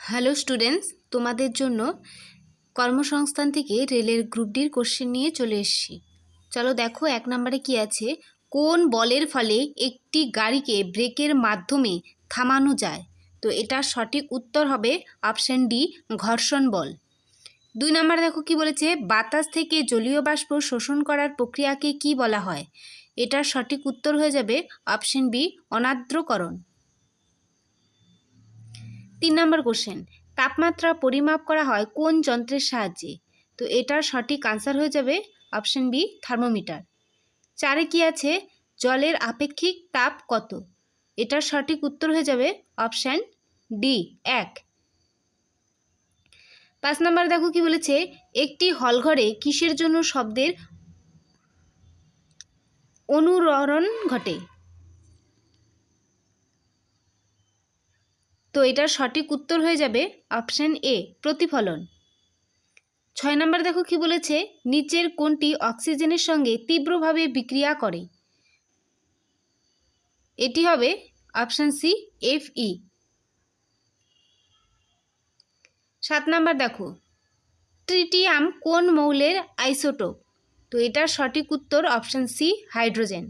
Hello students, তোমাদের জন্য কর্মসংস্থান থেকে রেলের গ্রুপ ডির কোশ্চেন নিয়ে চলে এসেছি। চলো দেখো 1 নম্বরে কি আছে। কোন বলের ফলে একটি গাড়িকে ব্রেকের মাধ্যমে থামানো যায়? তো এটার সঠিক উত্তর হবে অপশন ডি, ঘর্ষণ বল। 2 নম্বরে দেখো কি বলেছে, বাতাস থেকে জলীয় বাষ্প শোষণ করার প্রক্রিয়াকে কি বলা হয়? এটার সঠিক উত্তর হয়ে যাবে অপশন বি, অনার্দ্রকরণ। 3 নম্বর কোশ্চেন, তাপমাত্রা পরিমাপ করা হয় কোন যন্ত্রের সাহায্যে? তো এটার সঠিক আনসার হয়ে যাবে অপশন বি, থার্মোমিটার। 4-এ কি আছে, জলের আপেক্ষিক তাপ কত? এটার সঠিক উত্তর হয়ে যাবে অপশন ডি, 1। 5 নম্বর দেখো কি বলেছে, একটি হলঘরে কিসের জন্য শব্দের অনুরণন ঘটে? তো এটার সঠিক উত্তর হয়ে যাবে অপশন এ, প্রতিফলন। 6 নম্বর দেখো কি বলেছে, নিচের কোনটি অক্সিজেনের সঙ্গে তীব্রভাবে বিক্রিয়া করে? এটি হবে অপশন সি, Fe। 7 নম্বর দেখো, ট্রিটিয়াম কোন মৌলের আইসোটোপ? তো এটার সঠিক উত্তর অপশন সি, হাইড্রোজেন।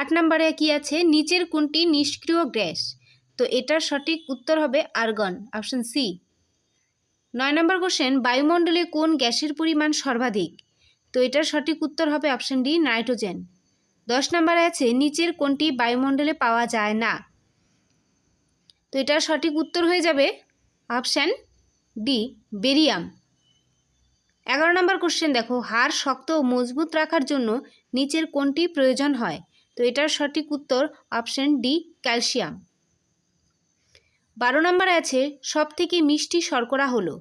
8 নম্বরে কি আছে, নিচের কোনটি নিষ্ক্রিয় গ্যাস? তো এটার সঠিক উত্তর হবে আর্গন, অপশন সি। 9 নম্বর কোশ্চেন, বায়ুমণ্ডলে কোন গ্যাসের পরিমাণ সর্বাধিক? তো এটার সঠিক উত্তর হবে অপশন ডি, নাইট্রোজেন। 10 নম্বরে আছে, নিচের কোনটি বায়ুমণ্ডলে পাওয়া যায় না? তো এটার সঠিক উত্তর হয়ে যাবে অপশন ডি, বেরিয়াম। 11 নম্বর কোশ্চেন দেখো, হাড় শক্ত ও মজবুত রাখার জন্য নিচের কোনটি প্রয়োজন হয়? তো এটার সঠিক উত্তর অপশন ডি, ক্যালসিয়াম। 12 নম্বরে আছে, সবথেকে মিষ্টি শর্করা হলো?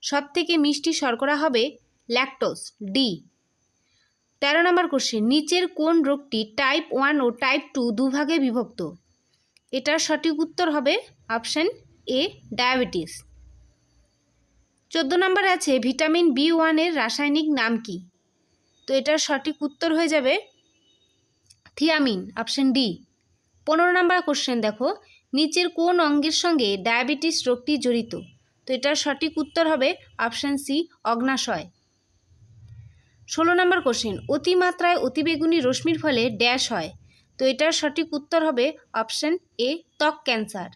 সবথেকে মিষ্টি শর্করা হবে ল্যাকটোজ, ডি। 13 নম্বর কোশ্চেন, নিচের কোন রোগটি টাইপ 1 ও টাইপ 2 দুভাগে বিভক্ত? এটার সঠিক উত্তর হবে অপশন এ, ডায়াবেটিস। 14 নম্বরে আছে, ভিটামিন B1 এর রাসায়নিক নাম কি? তো এটার সঠিক উত্তর হয়ে যাবে থিয়ামিন, অপশন ডি। 15 নম্বর কোশ্চেন দেখো, নিচের কোন অঙ্গের সঙ্গে ডায়াবেটিস রোগটি জড়িত? তো এটার সঠিক উত্তর হবে অপশন সি, অগ্নাশয়। 16 নম্বর কোশ্চেন, অতিমাত্রায় অতিবেগুনি রশ্মির ফলে ড্যাশ হয়? তো এটার সঠিক উত্তর হবে অপশন এ, ত্বক ক্যান্সার।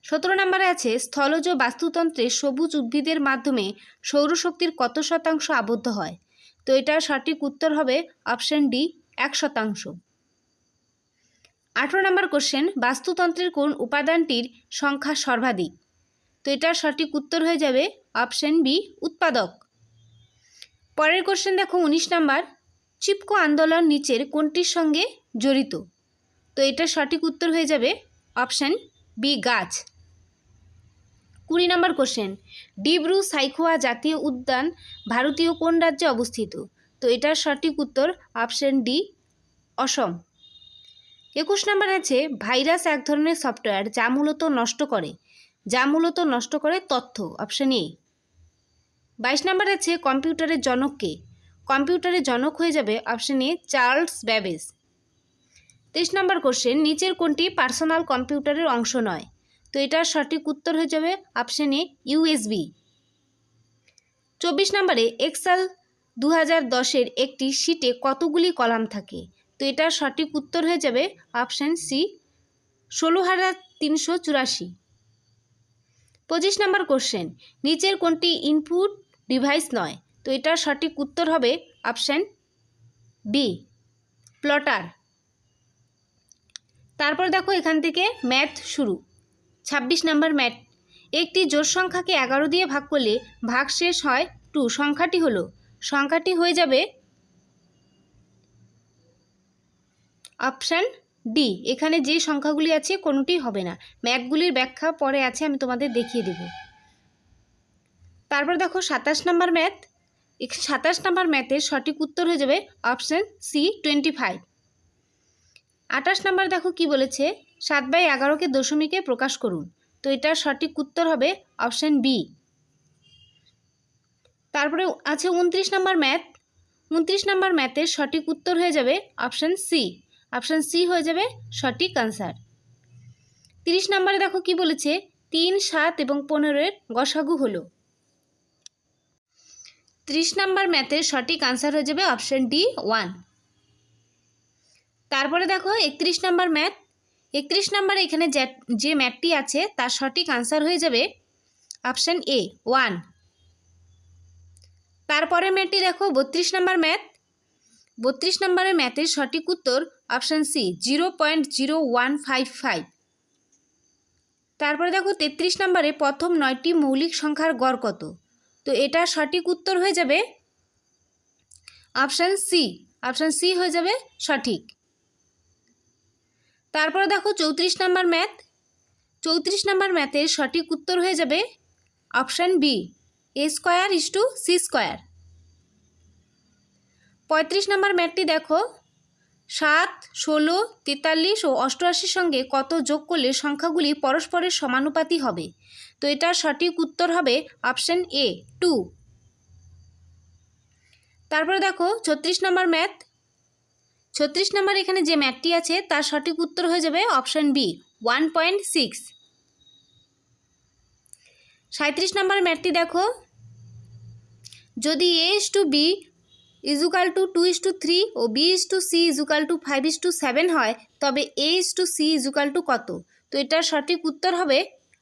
17 নম্বরে আছে, স্থলজ বাস্তুতন্ত্রে সবুজ উদ্ভিদের মাধ্যমে সৌরশক্তির কত শতাংশ আবদ্ধ হয়? তো এটার সঠিক উত্তর হবে অপশন ডি, 1%। 18 নম্বর কোশ্চেন, বাস্তুতন্ত্রের কোন উপাদানটির সংখ্যা সর্বাধিক? তো এটার সঠিক উত্তর হয়ে যাবে অপশন বি, উৎপাদক। পরের কোশ্চেন দেখো 19 নম্বর, চিপকো আন্দোলন নিচের কোনটির সঙ্গে জড়িত? তো এটার সঠিক উত্তর হয়ে যাবে অপশন বি, গাছ। 20 নম্বর কোশ্চেন, ডিব্রু সাইখোয়া জাতীয় উদ্যান ভারতীয় কোন রাজ্যে অবস্থিত? তো এটার সঠিক উত্তর অপশন ডি, অসম। 21 নম্বর আছে, ভাইরাস এক ধরনের সফটওয়্যার যা মূলত নষ্ট করে তথ্য, অপশন এ। 22 নম্বর আছে, কম্পিউটারের জনক কে? কম্পিউটারের জনক হয়ে যাবে option A, Charles Babbage. 23 number question, নিচের কোনটি পার্সোনাল কম্পিউটারের অংশ নয়? তো এটার সঠিক উত্তর হয়ে যাবে অপশন এ, USB। 24 নম্বরে, এক্সেল 2010-এর একটি শিটে কতগুলি কলাম থাকে? তো এটার সঠিক উত্তর হয়ে যাবে অপশন সি, 16,384। 25 নম্বর কোশ্চেন, নিচের কোনটি ইনপুট ডিভাইস নয়? তো এটার সঠিক উত্তর হবে অপশন বি, প্লটার। তারপর দেখো এখান থেকে ম্যাথ শুরু। 26 নম্বর ম্যাথ, একটি জোড় সংখ্যাকে 11 দিয়ে ভাগ করলে ভাগশেষ হয় 2, সংখ্যাটি হয়ে যাবে অপশান ডি। এখানে যে সংখ্যাগুলি আছে কোনোটি হবে না, ম্যাথগুলির ব্যাখ্যা পরে আছে, আমি তোমাদের দেখিয়ে দেব। তারপর দেখো 27 নম্বর ম্যাথ, 27 নম্বর ম্যাথের সঠিক উত্তর হয়ে যাবে অপশান সি, 25। 28 নম্বর দেখো কি বলেছে, 7/11কে দশমিকে প্রকাশ করুন। তো এটার সঠিক উত্তর হবে অপশান বি। তারপরে আছে 29 নম্বর ম্যাথ, 29 নম্বর ম্যাথের সঠিক উত্তর হয়ে যাবে অপশান সি, হয়ে যাবে সঠিক আনসার। 30 নম্বরে দেখো কি বলেছে, 3, 7 এবং 15-এর গসাগু হলো। 30 নম্বর ম্যাথের সঠিক আনসার হয়ে যাবে অপশন ডি 1। তারপরে দেখো 31 নম্বর ম্যাথ। 31 নম্বরে এখানে যে ম্যাথটি আছে তার সঠিক আনসার হয়ে যাবে অপশন এ 1। তারপরে ম্যাথটি দেখো 32 নম্বর ম্যাথ। 32 নম্বরের ম্যাথের সঠিক উত্তর অপশন সি 0.0155। তারপরে দেখো 33 নম্বরে প্রথম 9টি মৌলিক সংখ্যার গড় কত? তো এটার সঠিক উত্তর হয়ে যাবে অপশন সি। অপশন সি হয়ে যাবে সঠিক। তারপরে দেখো 34 নম্বর ম্যাথ। 34 নম্বর ম্যাথের সঠিক উত্তর হয়ে যাবে অপশন বি a²:c²। 35 নম্বর ম্যাথটি দেখো 7, 16, 43 ও 88 সঙ্গে কত যোগ করলে সংখ্যাগুলি পরস্পরের সমানুপাতি হবে? তো এটার সঠিক উত্তর হবে অপশন এ 2। তারপরে দেখো 36 নম্বর ম্যাথ। 36 নম্বর এখানে যে ম্যাথটি আছে তার সঠিক উত্তর হয়ে যাবে অপশন বি 1.6। 37 নম্বর ম্যাথটি দেখো যদি a:b = 2:3 ও b:c = 5:7 হয় তবে a:c = কত? তো এটার সঠিক উত্তর হবে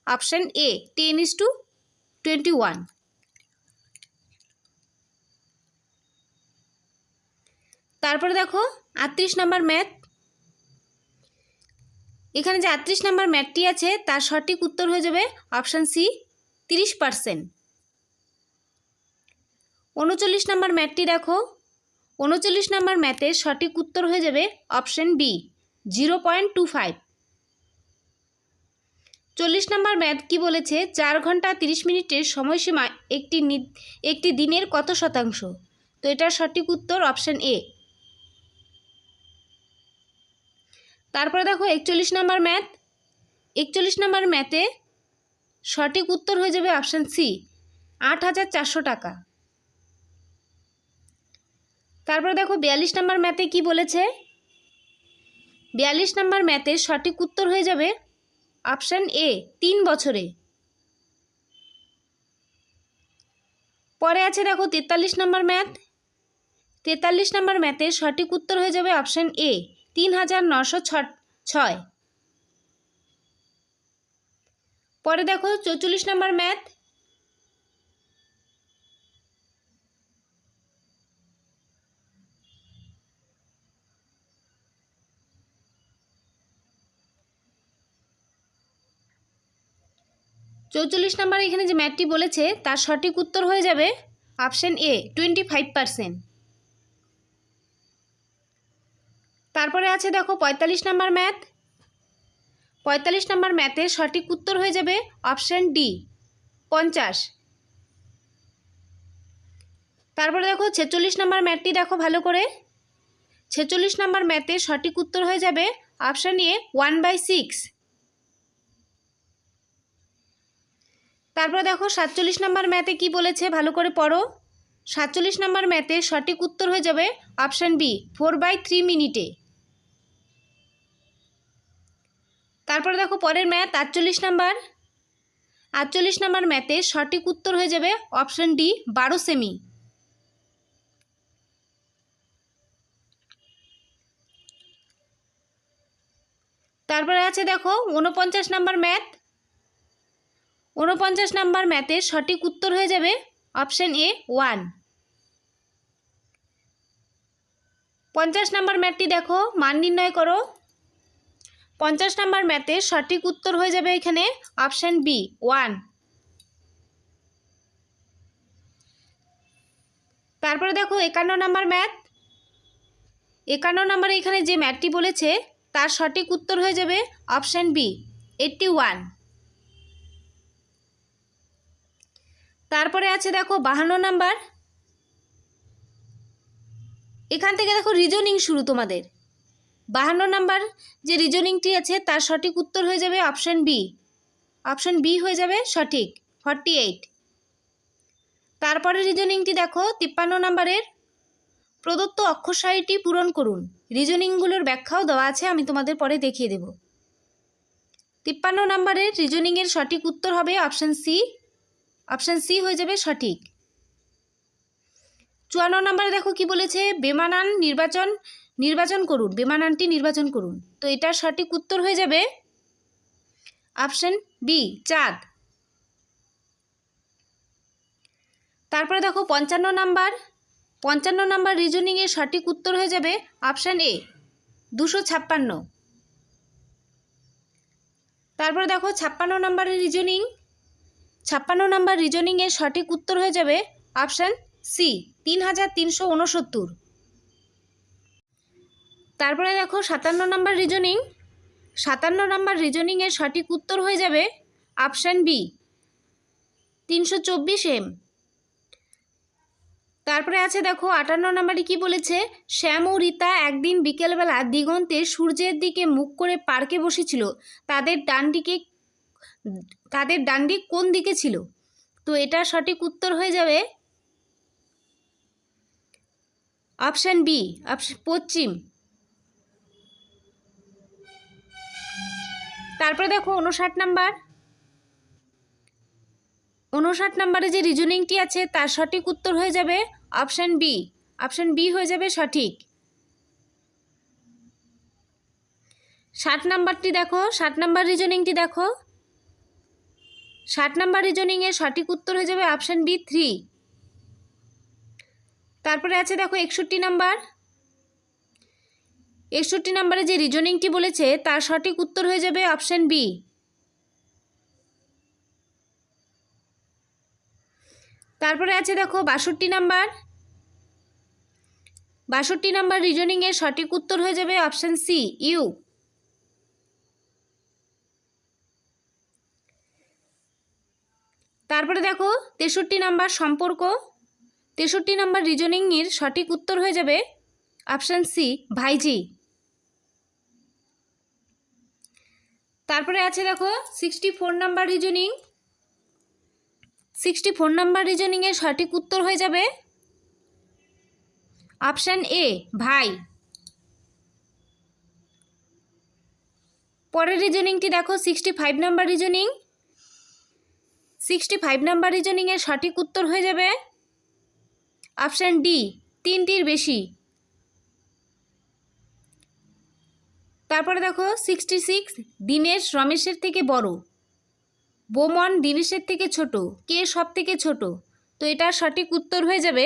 অপশন এ 10:21। তারপরে দেখো 38 নম্বর ম্যাথ। এখানে যে 38 নম্বর ম্যাথটি আছে তার সঠিক উত্তর হয়ে যাবে অপশন সি 30%। 39 নম্বর ম্যাথটি দেখো 39 নম্বর ম্যাথের সঠিক উত্তর হয়ে যাবে অপশন বি 0.25। 40 নম্বর ম্যাথ কি বলেছে 4 ঘন্টা 30 মিনিটের সময়সীমা একটি দিনের কত শতাংশ? তো এটার সঠিক উত্তর অপশন এ। তারপরে দেখো 41 নম্বর ম্যাথ। 41 নম্বর ম্যাথে সঠিক উত্তর হয়ে যাবে অপশন সি 8,400 টাকা। তারপরে দেখো 42 নম্বর ম্যাথে কি বলেছে 42 নম্বর ম্যাথের সঠিক উত্তর হয়ে যাবে অপশন এ 3 বছরে। পরে আছে দেখো 43 নম্বর ম্যাথ। 43 নম্বর ম্যাথের সঠিক উত্তর হয়ে যাবে অপশন এ 3,906। পরে দেখো 44 নম্বর ম্যাথ। 44 নম্বর এখানে যে ম্যাথটি বলেছে তার সঠিক উত্তর হয়ে যাবে অপশন এ 25%। তারপরে আছে দেখো 45 নম্বর ম্যাথ। 45 নম্বর ম্যাথের সঠিক উত্তর হয়ে যাবে অপশন ডি 50। তারপরে দেখো 46 নম্বর ম্যাথটি দেখো ভালো করে। 46 নম্বর ম্যাথের সঠিক উত্তর হয়ে যাবে অপশন এ 1/6। তারপরে দেখো 47 নম্বর ম্যাথে কি বলেছে ভালো করে পড়ো। 47 নম্বর ম্যাথে সঠিক উত্তর হয়ে যাবে অপশন বি 4/3 মিনিটে। তারপরে দেখো পরের ম্যাথ 48 নম্বর। 48 নম্বর ম্যাথে সঠিক উত্তর হয়ে যাবে অপশন ডি 12 সেমি। তারপরে আছে দেখো 49 নম্বর ম্যাথ। 49 নম্বর ম্যাথের সঠিক উত্তর হয়ে যাবে অপশন এ 1। 50 নম্বর ম্যাথটি দেখো মান নির্ণয় করো। 50 নম্বর ম্যাথের সঠিক উত্তর হয়ে যাবে এখানে অপশন বি 1। তারপরে দেখো 51 নম্বর ম্যাথ। 51 নম্বরে এখানে যে ম্যাথটি বলেছে তার সঠিক উত্তর হয়ে যাবে অপশন বি 81। তারপরে আছে দেখো 52 নাম্বার। এখান থেকে দেখো রিজনিং শুরু তোমাদের। 52 নাম্বার যে রিজনিংটি আছে তার সঠিক উত্তর হয়ে যাবে অপশন বি। অপশন বি হয়ে যাবে সঠিক 48। তারপরে রিজনিংটি দেখো 53 নাম্বারের প্রদত্ত অক্ষর সারিটি পূরণ করুন। রিজনিংগুলোর ব্যাখ্যাও দেওয়া আছে, আমি তোমাদের পরে দেখিয়ে দেব। 53 নম্বরের রিজনিংয়ের সঠিক উত্তর হবে অপশান সি। অপশান সি হয়ে যাবে সঠিক। 54 নম্বরে দেখো কি বলেছে, বেমানান নির্বাচন করুন, বেমানানটি নির্বাচন করুন। তো এটার সঠিক উত্তর হয়ে যাবে অপশান বি, চাঁদ। তারপরে দেখো 55 নম্বর রিজনিংয়ের সঠিক উত্তর হয়ে যাবে অপশান এ, 256। তারপরে দেখো 56 নম্বরের রিজনিংয়ের সঠিক উত্তর হয়ে যাবে অপশান সি, 3369। তারপরে দেখো 57 নম্বর রিজনিংয়ের সঠিক উত্তর হয়ে যাবে অপশান বি, 324 M। তারপরে আছে দেখো 58 নম্বরে কি বলেছে, শ্যাম ও রীতা একদিন বিকেলবেলা দিগন্তে সূর্যের দিকে মুখ করে পার্কে বসেছিল, তাদের ডান দিক কোন দিকে ছিল? তো এটা সঠিক উত্তর হয়ে যাবে অপশান বি, পশ্চিম। তারপরে দেখো 59 নম্বরে যে রিজনিংটি আছে তার সঠিক উত্তর হয়ে যাবে অপশান বি। অপশান বি হয়ে যাবে সঠিক। 60 নম্বরটি দেখো, 60 নম্বর রিজনিংটি দেখো। 60 নম্বর রিজনিংয়ের সঠিক উত্তর হয়ে যাবে অপশান বি, 3। তারপরে আছে দেখো 61 নম্বরে যে রিজনিংটি বলেছে তার সঠিক উত্তর হয়ে যাবে অপশান বি। তারপরে আছে দেখো 62 নম্বর রিজনিংয়ের সঠিক উত্তর হয়ে যাবে অপশান সি, ইউ। তারপরে দেখো 63 নম্বর সম্পর্ক, 63 নম্বর রিজনিংয়ের সঠিক উত্তর হয়ে যাবে অপশান সি, ভাইঝি। তারপরে আছে দেখো 64 নম্বর রিজনিং, 64 নম্বর রিজনিংয়ের সঠিক উত্তর হয়ে যাবে অপশান এ, ভাই। পরের রিজনিংটি দেখো 65 নম্বর রিজনিং, 65 নম্বর রিজনিংয়ের সঠিক উত্তর হয়ে যাবে অপশান ডি, 3টির বেশি। তারপরে দেখো 66, দীনেশ রমেশের থেকে বড়, বোমন দীনেশের থেকে ছোট, কে সব থেকে ছোট? তো এটার সঠিক উত্তর হয়ে যাবে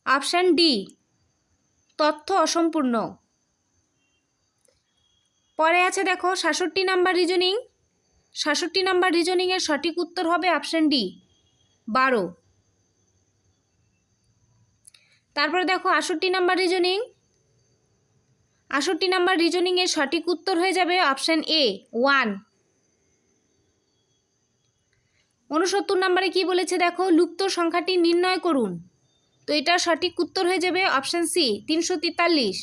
অপশান ডি, তথ্য অসম্পূর্ণ। পরে আছে দেখো 66 নম্বর রিজনিং, 66 নম্বর রিজনিংয়ের সঠিক উত্তর হবে অপশান ডি, 12। তারপরে দেখো 68 নম্বর রিজনিং, 68 নম্বর রিজনিংয়ের সঠিক উত্তর হয়ে যাবে অপশান এ, 1। 69 নম্বরে কি বলেছে দেখো, লুপ্ত সংখ্যাটি নির্ণয় করুন। তো এটার সঠিক উত্তর হয়ে যাবে অপশান সি, 343।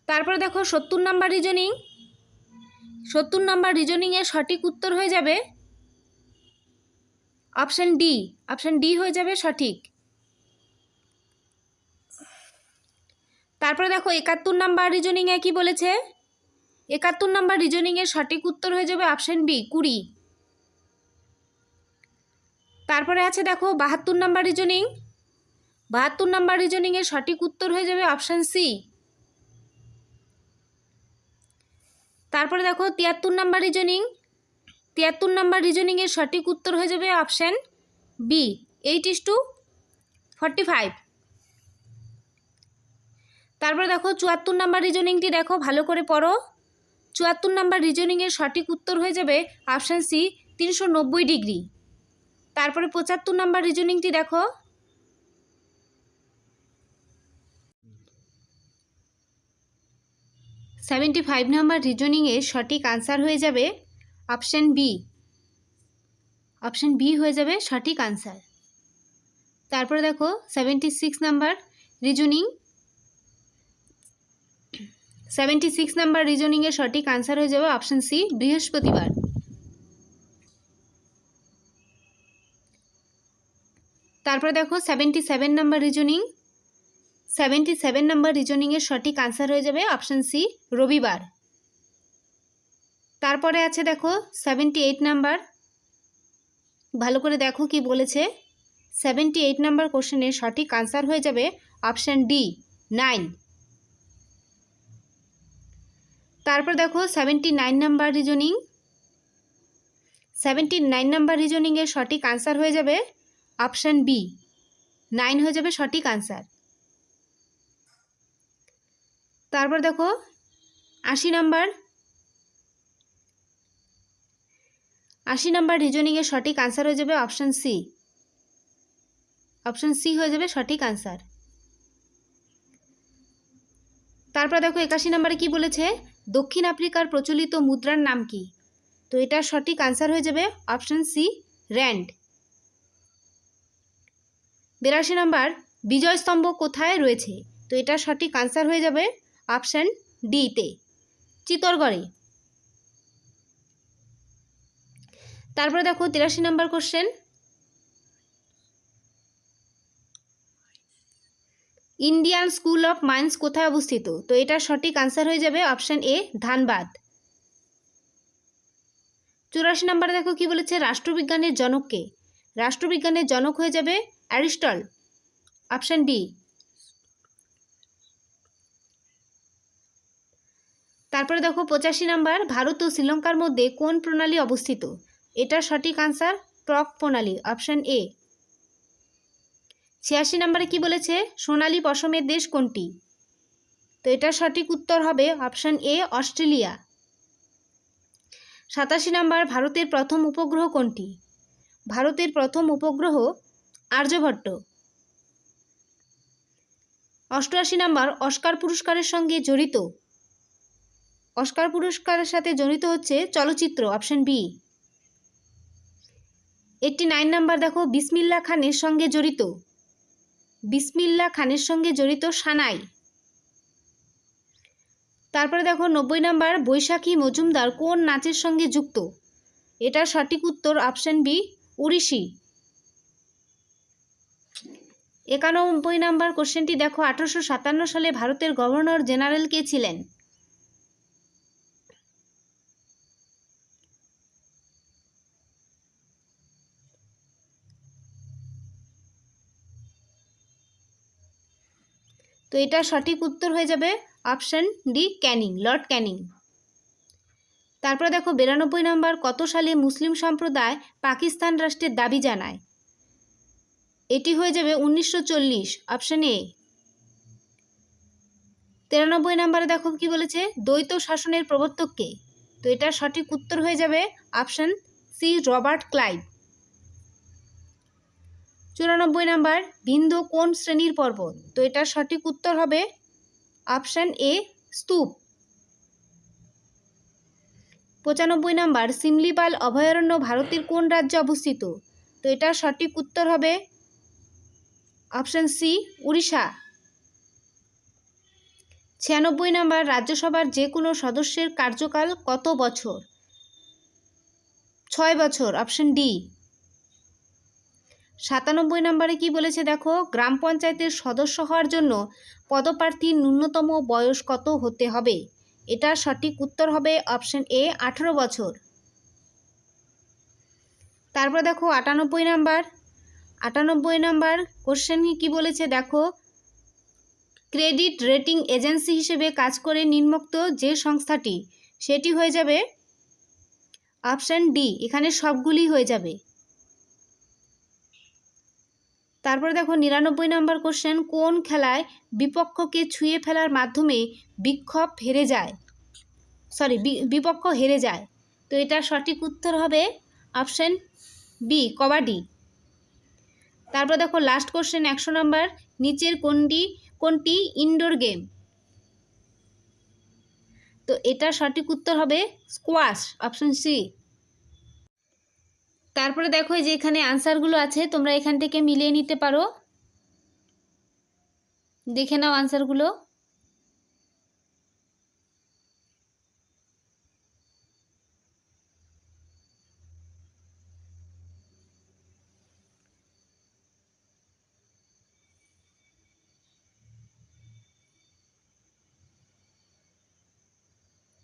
তারপরে দেখো 70 নম্বর রিজনিং, 70 নম্বর রিজনিংয়ের সঠিক উত্তর হয়ে যাবে অপশান ডি, অপশান ডি হয়ে যাবে সঠিক। তারপরে দেখো 71 নম্বর রিজনিংয়ে কি বলেছে, 71 নম্বর রিজনিংয়ের সঠিক উত্তর হয়ে যাবে অপশান বি, 20। তারপরে আছে দেখো 72 নম্বর রিজনিং, 72 নম্বর রিজনিংয়ের সঠিক উত্তর হয়ে যাবে অপশান সি। তারপরে দেখো 73 নম্বর রিজনিং, 73 নম্বর রিজনিংয়ের সঠিক উত্তর হয়ে যাবে অপশান বি, 8:45। তারপরে দেখো 74 নম্বর রিজনিংটি দেখো, ভালো করে পড়ো। 74 নম্বর রিজনিংয়ের সঠিক উত্তর হয়ে যাবে অপশান সি, 390 ডিগ্রি। তারপরে 75 নম্বর রিজনিংটি দেখো, 75 নম্বর রিজনিংয়ের সঠিক আনসার হয়ে যাবে অপশান বি, অপশান বি হয়ে যাবে সঠিক আনসার। তারপরে দেখো 76 নম্বর রিজনিং, 76 নম্বর রিজনিংয়ের সঠিক আনসার হয়ে যাবে অপশান সি, বৃহস্পতিবার। তারপরে দেখো 77 নম্বর রিজনিং, 77 নম্বর রিজনিংয়ের সঠিক আনসার হয়ে যাবে অপশান সি, রবিবার। তারপরে আছে দেখো 78 নাম্বার, ভালো করে দেখো কি বলেছে। 78 নাম্বার কোশ্চেনের সঠিক আনসার হয়ে যাবে অপশান ডি 9। তারপর দেখো 79 নাম্বার রিজনিং। 79 নাম্বার রিজনিংয়ের সঠিক আনসার হয়ে যাবে অপশান বি 9 হয়ে যাবে সঠিক আনসার। তারপর দেখো 80 নাম্বার, 80 নাম্বার রিজনিংয়ের সঠিক আনসার হয়ে যাবে অপশান সি। অপশান সি হয়ে যাবে সঠিক আনসার। তারপর দেখো 81 নাম্বারে কি বলেছে, দক্ষিণ আফ্রিকার প্রচলিত মুদ্রার নাম কি? তো এটার সঠিক আনসার হয়ে যাবে অপশান সি র্যান্ড। 82 নাম্বার, বিজয় স্তম্ভ কোথায় রয়েছে? তো এটার সঠিক আনসার হয়ে যাবে অপশান ডিতে, চিত্তরগড়ে। তারপরে দেখো 83 number question, Indian school of mines কোথায় অবস্থিত? তো এটার সঠিক আনসার হয়ে যাবে অপশান এ ধানবাদ। 84 নাম্বারে দেখো কি বলেছে, রাষ্ট্রবিজ্ঞানের জনক কে? রাষ্ট্রবিজ্ঞানের জনক হয়ে যাবে অ্যারিস্টল, অপশান বি। তারপরে দেখো 85 নাম্বার, ভারত ও শ্রীলঙ্কার মধ্যে কোন প্রণালী অবস্থিত? এটার সঠিক আনসার প্রক প্রণালী, অপশান এ। 86 নাম্বারে কি বলেছে, সোনালী পশমের দেশ কোনটি? তো এটার সঠিক উত্তর হবে অপশান এ অস্ট্রেলিয়া। 87 নাম্বার, ভারতের প্রথম উপগ্রহ কোনটি? ভারতের প্রথম উপগ্রহ আর্যভট্ট। 88 নাম্বার, অস্কার পুরস্কারের সঙ্গে জড়িত, অস্কার পুরস্কারের সাথে জড়িত হচ্ছে চলচ্চিত্র, অপশান বি। 89 নাম্বার দেখো, বিসমিল্লাহ খানের সঙ্গে জড়িত, বিসমিল্লাহ খানের সঙ্গে জড়িত সানাই। তারপরে দেখো 90 নাম্বার, বৈশাখী মজুমদার কোন নাচের সঙ্গে যুক্ত? এটার সঠিক উত্তর অপশান বি ওড়িশি। 91 নাম্বার কোশ্চেনটি দেখো, 1857 সালে ভারতের গভর্নর জেনারেল কে ছিলেন? তো এটা সঠিক উত্তর হয়ে যাবে option D Canning, Lord Canning. তারপরে দেখো 92 নাম্বার, কত সালে মুসলিম সম্প্রদায় পাকিস্তান রাষ্ট্রের দাবি জানায়? এটি হয়ে যাবে 1940, অপশান এ। 93 নাম্বারে দেখো কি বলেছে, দ্বৈত শাসনের প্রবর্তক কে? তো এটার সঠিক উত্তর হয়ে যাবে option C Robert Clive. 94 number, Vindhya কোন শ্রেণীর পর্বত? তো এটার সঠিক উত্তর হবে অপশান এ স্তূপ। 95 নাম্বার, সিমলিপাল অভয়ারণ্য ভারতের কোন রাজ্যে অবস্থিত? তো এটার সঠিক উত্তর হবে অপশান সি উড়িষ্যা। 96 নাম্বার, রাজ্যসভার যে কোনো সদস্যের কার্যকাল কত বছর? 6 বছর, অপশান ডি। 97 নাম্বারে কি বলেছে দেখো, গ্রাম পঞ্চায়েতের সদস্য হওয়ার জন্য পদপ্রার্থীর ন্যূনতম বয়স কত হতে হবে? এটার সঠিক উত্তর হবে অপশান এ 18 বছর। তারপর দেখো 98 নাম্বার, 98 নাম্বার কোশ্চেন কি বলেছে দেখো, ক্রেডিট রেটিং এজেন্সি হিসেবে কাজ করে নিম্নোক্ত যে সংস্থাটি, সেটি হয়ে যাবে অপশান ডি, এখানে সবগুলি হয়ে যাবে। তারপরে দেখো 99 নাম্বার কোশ্চেন, কোন খেলায় বিপক্ষকে ছুঁয়ে ফেলার মাধ্যমে বিপক্ষ হেরে যায়? তো এটার সঠিক উত্তর হবে অপশান বি কবাডি। তারপর দেখো লাস্ট কোশ্চেন 100 নাম্বার, নিচের কোনটি ইনডোর গেম? তো এটার সঠিক উত্তর হবে স্কোয়াশ, অপশান সি। তারপরে দেখো যে এখানে আনসারগুলো আছে, তোমরা এখান থেকে মিলিয়ে নিতে পারো, দেখে নাও আনসারগুলো।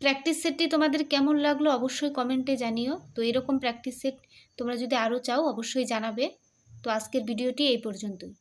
প্র্যাকটিস সেটটি তোমাদের কেমন লাগলো অবশ্যই কমেন্টে জানিও। তো এরকম প্র্যাকটিস সেট তোমরা যদি আরও চাও অবশ্যই জানাবে। তো আজকের ভিডিওটি এই পর্যন্তই।